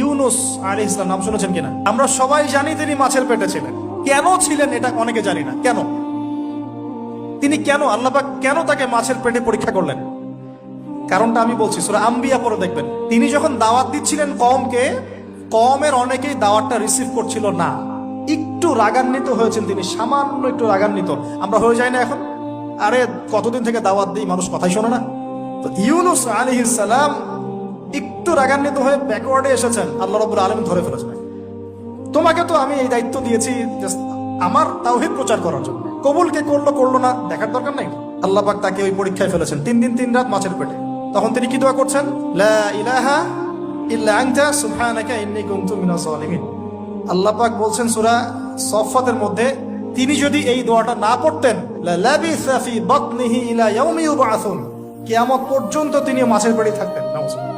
ইউনুস আলাইহিস সালাম নাম শুনেছেন কিনা? আমরা সবাই জানি তিনি মাছের পেটে ছিলেন। কেন ছিলেন এটা অনেকে জানি না। কেন তিনি আল্লাহ পাক কেন তাকে মাছের পেটে পরীক্ষা করলেন? কারণটা আমি বলছি, সূরা আম্বিয়া পড়ে দেখবেন। তিনি যখন দাওয়াত দিচ্ছিলেন কওমকে, কওমের অনেকেই দাওয়াতটা রিসিভ করছিল না। একটু রাগান্বিত হয়েছেন তিনি, সামান্য একটু রাগান্বিত। আমরা হয়ে যাই না এখন? আরে কতদিন থেকে দাওয়াত দিই, মানুষ কথাই শোনে না। তো ইউনুস আলাইহিস সালাম একটু রাগান্বিত হয়ে ব্যাকওয়ার্ডে এসেছেন। আল্লাহ রাব্বুল আলামিন ধরে ফেলেছেন, তোমাকে তো আমি এই দায়িত্ব দিয়েছি আমার তাওহীদ প্রচার করার জন্য। কবুল কে করলো না দেখার দরকার নাই। আল্লাহ পাক তাকে ওই পরীক্ষায় ফেলেছেন, 3 দিন 3 রাত মাছের পেটে। তখন তিনি কি দোয়া করছেন? লা ইলাহা ইল্লা আনতা সুবহানাকা ইন্নী কুনতু মিনাজ জালিমিন। আল্লাহ পাক বলছেন সূরা সফফাতের মধ্যে, তিনি যদি এই দোয়াটা না পড়তেন, লা লাবিসা ফি বাতনিহি ইলা ইয়াউমি ইউবআসুন, কিয়ামত পর্যন্ত তিনি মাছের পেটে থাকতেন। নাউজুবিল্লাহ।